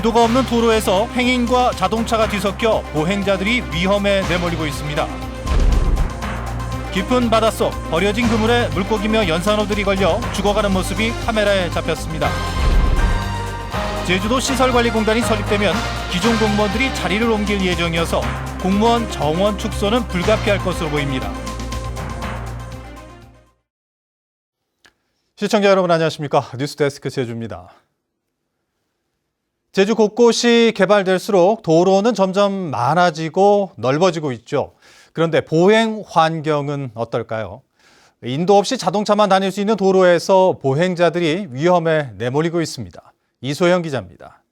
인도가 없는 도로에서 행인과 자동차가 뒤섞여 보행자들이 위험에 내몰리고 있습니다. 깊은 바닷속 버려진 그물에 물고기며 연산호들이 걸려 죽어가는 모습이 카메라에 잡혔습니다. 제주도 시설관리공단이 설립되면 기존 공무원들이 자리를 옮길 예정이어서 공무원 정원 축소는 불가피할 것으로 보입니다. 시청자 여러분 안녕하십니까? 뉴스데스크 제주입니다. 제주 곳곳이 개발될수록 도로는 점점 많아지고 넓어지고 있죠. 그런데 보행 환경은 어떨까요? 인도 없이 자동차만 다닐 수 있는 도로에서 보행자들이 위험에 내몰리고 있습니다. 이소영 기자입니다.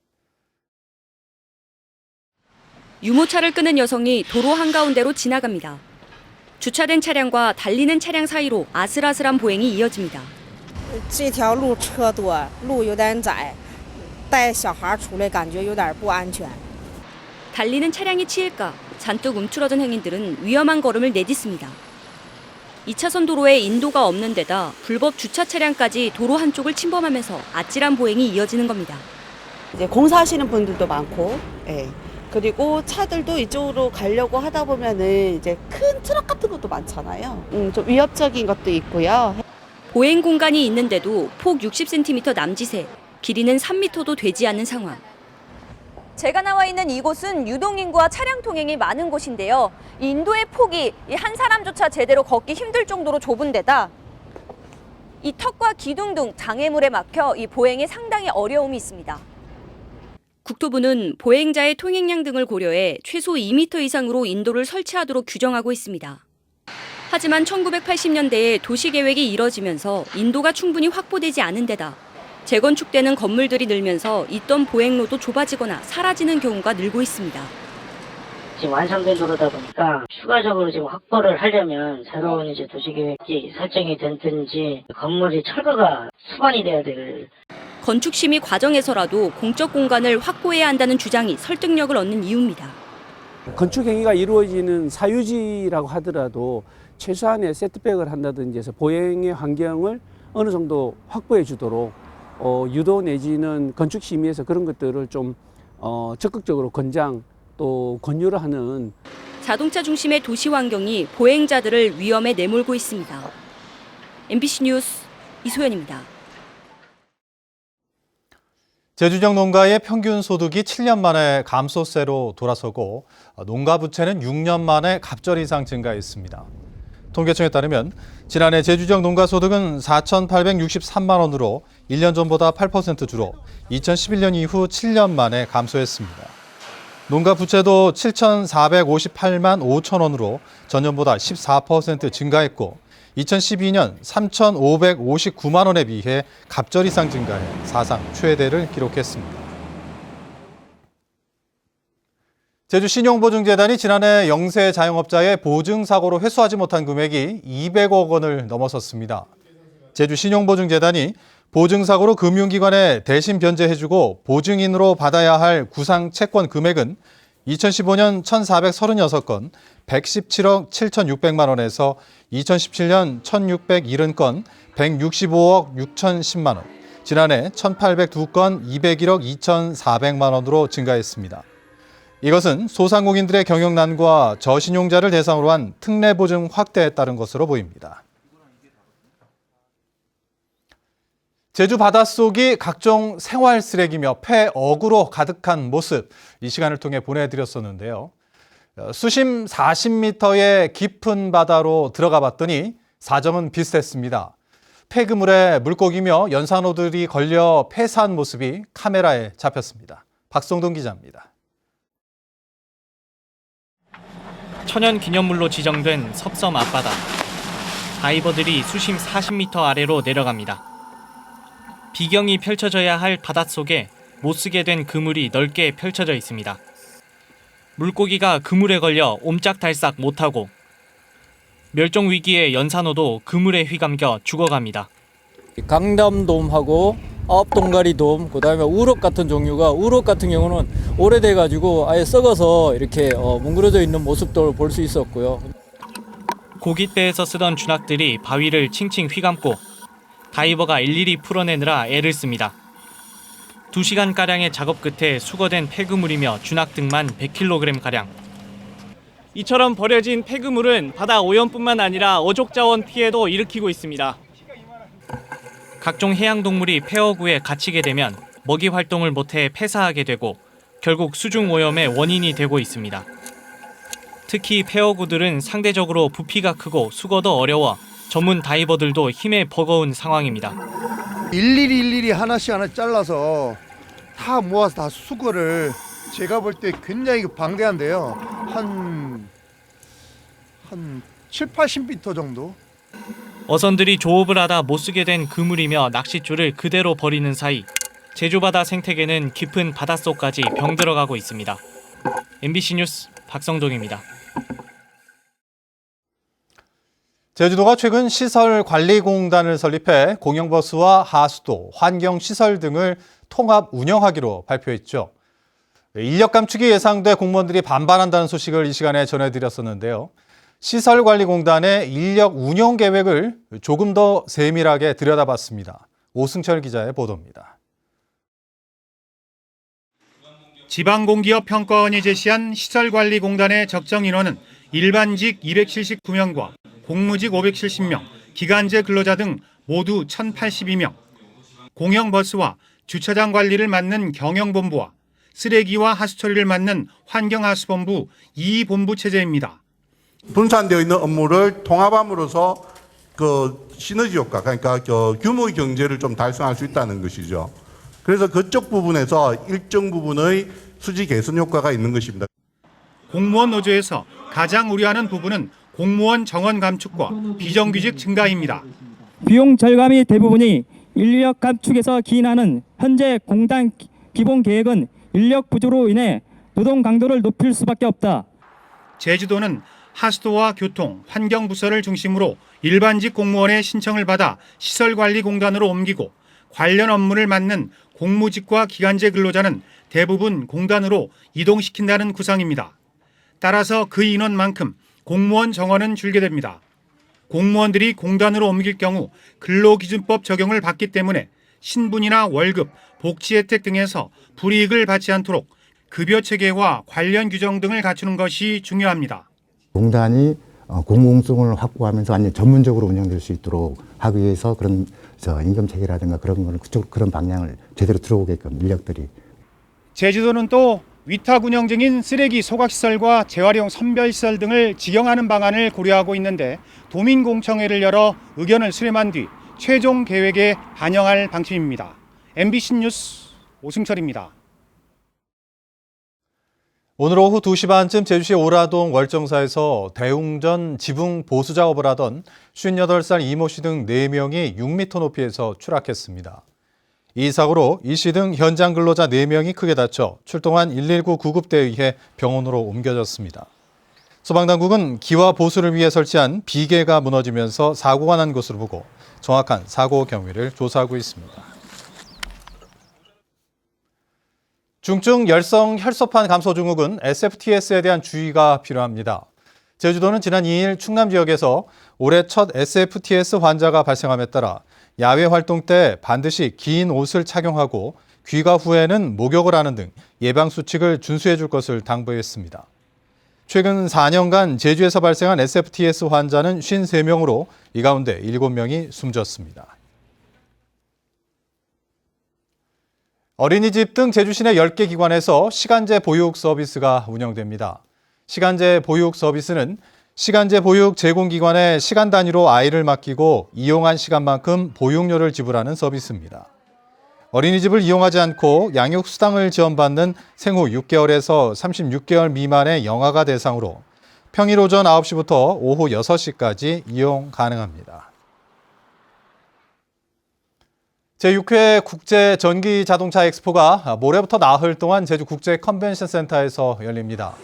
유모차를 끄는 여성이 도로 한가운데로 지나갑니다. 주차된 차량과 달리는 차량 사이로 아슬아슬한 보행이 이어집니다. 这条路车多，路有点窄，带小孩出来感觉有点不安全。 달리는 차량이 치일까 잔뜩 움츠러든 행인들은 위험한 걸음을 내딛습니다. 2차선 도로에 인도가 없는 데다 불법 주차 차량까지 도로 한쪽을 침범하면서 아찔한 보행이 이어지는 겁니다. 이제 공사하시는 분들도 많고, 그리고 차들도 이쪽으로 가려고 하다 보면은 이제 큰 트럭 같은 것도 많잖아요. 좀 위협적인 것도 있고요. 보행 공간이 있는데도 폭 60cm 남짓에 길이는 3m도 되지 않는 상황. 제가 나와 있는 이곳은 유동인구와 차량 통행이 많은 곳인데요. 인도의 폭이 한 사람조차 제대로 걷기 힘들 정도로 좁은 데다 이 턱과 기둥 등 장애물에 막혀 이 보행에 상당히 어려움이 있습니다. 국토부는 보행자의 통행량 등을 고려해 최소 2m 이상으로 인도를 설치하도록 규정하고 있습니다. 하지만 1980년대에 도시계획이 이뤄지면서 인도가 충분히 확보되지 않은 데다 재건축되는 건물들이 늘면서 있던 보행로도 좁아지거나 사라지는 경우가 늘고 있습니다. 지금 완성된 도로다 보니까 추가적으로 지금 확보를 하려면 새로운 이제 도시계획이 설정이 됐든지 건물이 철거가 수반이 돼야 될. 건축 심의 과정에서라도 공적 공간을 확보해야 한다는 주장이 설득력을 얻는 이유입니다. 건축 행위가 이루어지는 사유지라고 하더라도 최소한의 세트백을 한다든지 해서 보행의 환경을 어느 정도 확보해 주도록 유도 내지는 건축 심의에서 그런 것들을 좀 적극적으로 권장 또 권유를 하는. 자동차 중심의 도시 환경이 보행자들을 위험에 내몰고 있습니다. MBC 뉴스 이소연입니다. 제주 지역 농가의 평균 소득이 7년 만에 감소세로 돌아서고 농가 부채는 6년 만에 갑절 이상 증가했습니다. 통계청에 따르면 지난해 제주 지역 농가 소득은 4,863만 원으로 1년 전보다 8% 줄어 2011년 이후 7년 만에 감소했습니다. 농가 부채도 7,458만 5천 원으로 전년보다 14% 증가했고 2012년 3,559만 원에 비해 갑절 이상 증가해 사상 최대를 기록했습니다. 제주 신용보증재단이 지난해 영세 자영업자의 보증사고로 회수하지 못한 금액이 200억 원을 넘어섰습니다. 제주 신용보증재단이 보증사고로 금융기관에 대신 변제해주고 보증인으로 받아야 할 구상 채권 금액은 2015년 1,436건 117억 7,600만 원에서 2017년 1,670건 165억 6,010만 원, 지난해 1,802건 201억 2,400만 원으로 증가했습니다. 이것은 소상공인들의 경영난과 저신용자를 대상으로 한 특례보증 확대에 따른 것으로 보입니다. 제주 바닷속이 각종 생활 쓰레기며 폐어구로 가득한 모습, 이 시간을 통해 보내드렸었는데요. 수심 40m의 깊은 바다로 들어가 봤더니 사정은 비슷했습니다. 폐그물에 물고기며 연산호들이 걸려 폐사한 모습이 카메라에 잡혔습니다. 박성동 기자입니다. 천연기념물로 지정된 섭섬 앞바다. 다이버들이 수심 40m 아래로 내려갑니다. 비경이 펼쳐져야 할 바닷속에 못쓰게 된 그물이 넓게 펼쳐져 있습니다. 물고기가 그물에 걸려 옴짝달싹 못하고 멸종 위기의 연산호도 그물에 휘감겨 죽어갑니다. 강담돔하고 아홉동가리돔, 그다음에 우럭 같은 종류가, 우럭 같은 경우는 오래돼가지고 아예 썩어서 이렇게 뭉그러져 있는 모습도 볼 수 있었고요. 고깃배에서 쓰던 준학들이 바위를 칭칭 휘감고 다이버가 일일이 풀어내느라 애를 씁니다. 2시간가량의 작업 끝에 수거된 폐그물이며 준악등만 100kg가량. 이처럼 버려진 폐그물은 바다 오염뿐만 아니라 어족자원 피해도 일으키고 있습니다. 각종 해양동물이 폐어구에 갇히게 되면 먹이 활동을 못해 폐사하게 되고 결국 수중 오염의 원인이 되고 있습니다. 특히 폐어구들은 상대적으로 부피가 크고 수거도 어려워 전문 다이버들도 힘에 버거운 상황입니다. 일일이 하나씩 잘라서 다 모아서 다 수거를 제가 볼 때 굉장히 방대한데요. 한 7, 80m 정도? 어선들이 조업을 하다 못쓰게 된 그물이며 낚싯줄을 그대로 버리는 사이 제주바다 생태계는 깊은 바닷속까지 병들어가고 있습니다. MBC 뉴스 박성동입니다. 제주도가 최근 시설관리공단을 설립해 공영버스와 하수도, 환경시설 등을 통합 운영하기로 발표했죠. 인력 감축이 예상돼 공무원들이 반발한다는 소식을 이 시간에 전해드렸었는데요. 시설관리공단의 인력 운영 계획을 조금 더 세밀하게 들여다봤습니다. 오승철 기자의 보도입니다. 지방공기업평가원이 제시한 시설관리공단의 적정 인원은 일반직 279명과 공무직 570명, 기간제 근로자 등 모두 1,082명. 공영버스와 주차장 관리를 맡는 경영본부와 쓰레기와 하수처리를 맡는 환경하수본부 2본부 체제입니다. 분산되어 있는 업무를 통합함으로써 시너지 효과, 그러니까 규모 경제를 좀 달성할 수 있다는 것이죠. 그래서 그쪽 부분에서 일정 부분의 수지 개선 효과가 있는 것입니다. 공무원 노조에서 가장 우려하는 부분은 공무원 정원 감축과 비정규직 증가입니다. 비용 절감이 대부분이 인력 감축에서 기인하는 현재 공단 기본 계획은 인력 부족으로 인해 노동 강도를 높일 수밖에 없다. 제주도는 하수도와 교통, 환경부서를 중심으로 일반직 공무원의 신청을 받아 시설관리공단으로 옮기고 관련 업무를 맡는 공무직과 기간제 근로자는 대부분 공단으로 이동시킨다는 구상입니다. 따라서 그 인원만큼 공무원 정원은 줄게 됩니다. 공무원들이 공단으로 옮길 경우 근로기준법 적용을 받기 때문에 신분이나 월급, 복지 혜택 등에서 불이익을 받지 않도록 급여 체계와 관련 규정 등을 갖추는 것이 중요합니다. 공단이 공공성을 확보하면서 완전 전문적으로 운영될 수 있도록 하기 위해서 그런 임금 체계라든가 그런 거는 그런 방향을 제대로 들어오게끔 인력들이. 제주도는 또 위탁 운영 중인 쓰레기 소각시설과 재활용 선별시설 등을 직영하는 방안을 고려하고 있는데 도민공청회를 열어 의견을 수렴한 뒤 최종 계획에 반영할 방침입니다. MBC 뉴스 오승철입니다. 오늘 오후 2시 반쯤 제주시 오라동 월정사에서 대웅전 지붕 보수 작업을 하던 58살 이모 씨 등 4명이 6m 높이에서 추락했습니다. 이 사고로 이 씨 등 현장 근로자 4명이 크게 다쳐 출동한 119 구급대에 의해 병원으로 옮겨졌습니다. 소방당국은 기와 보수를 위해 설치한 비계가 무너지면서 사고가 난 것으로 보고 정확한 사고 경위를 조사하고 있습니다. 중증 열성 혈소판 감소 증후군 SFTS에 대한 주의가 필요합니다. 제주도는 지난 2일 충남 지역에서 올해 첫 SFTS 환자가 발생함에 따라 야외 활동 때 반드시 긴 옷을 착용하고 귀가 후에는 목욕을 하는 등 예방수칙을 준수해 줄 것을 당부했습니다. 최근 4년간 제주에서 발생한 SFTS 환자는 53명으로 이 가운데 7명이 숨졌습니다. 어린이집 등 제주 시내 10개 기관에서 시간제 보육 서비스가 운영됩니다. 시간제 보육 서비스는 시간제 보육 제공기관에 시간 단위로 아이를 맡기고 이용한 시간만큼 보육료를 지불하는 서비스입니다. 어린이집을 이용하지 않고 양육수당을 지원받는 생후 6개월에서 36개월 미만의 영아가 대상으로 평일 오전 9시부터 오후 6시까지 이용 가능합니다. 제6회 국제전기자동차 엑스포가 모레부터 나흘 동안 제주국제컨벤션센터에서 열립니다.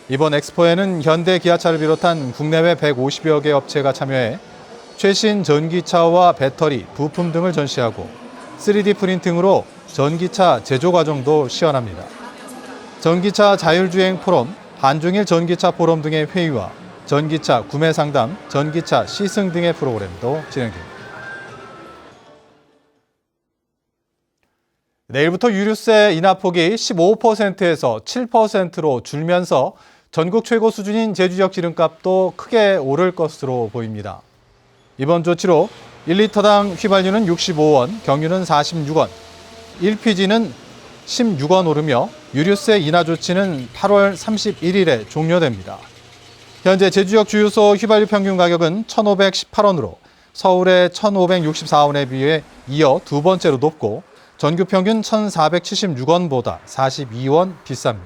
이번 엑스포에는 현대 기아차를 비롯한 국내외 150여 개 업체가 참여해 최신 전기차와 배터리, 부품 등을 전시하고 3D 프린팅으로 전기차 제조 과정도 시연합니다. 전기차 자율주행 포럼, 한중일 전기차 포럼 등의 회의와 전기차 구매 상담, 전기차 시승 등의 프로그램도 진행됩니다. 내일부터 유류세 인하폭이 15%에서 7%로 줄면서 전국 최고 수준인 제주 지역 기름값도 크게 오를 것으로 보입니다. 이번 조치로 1리터당 휘발유는 65원, 경유는 46원, LPG는 16원 오르며 유류세 인하 조치는 8월 31일에 종료됩니다. 현재 제주 지역 주유소 휘발유 평균 가격은 1,518원으로 서울의 1,564원에 비해 이어 두 번째로 높고 전국 평균 1,476원보다 42원 비쌉니다.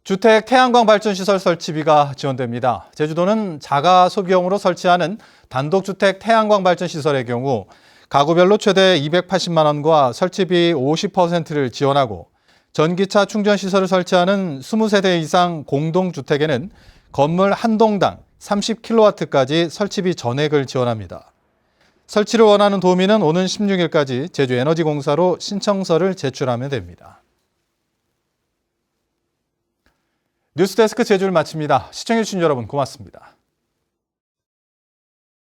주택 태양광 발전시설 설치비가 지원됩니다. 제주도는 자가 소비용으로 설치하는 단독주택 태양광 발전시설의 경우 가구별로 최대 280만 원과 설치비 50%를 지원하고 전기차 충전시설을 설치하는 20세대 이상 공동주택에는 건물 한 동당 30kW까지 설치비 전액을 지원합니다. 설치를 원하는 도민은 오는 16일까지 제주에너지공사로 신청서를 제출하면 됩니다. 뉴스데스크 제주를 마칩니다. 시청해주신 여러분 고맙습니다.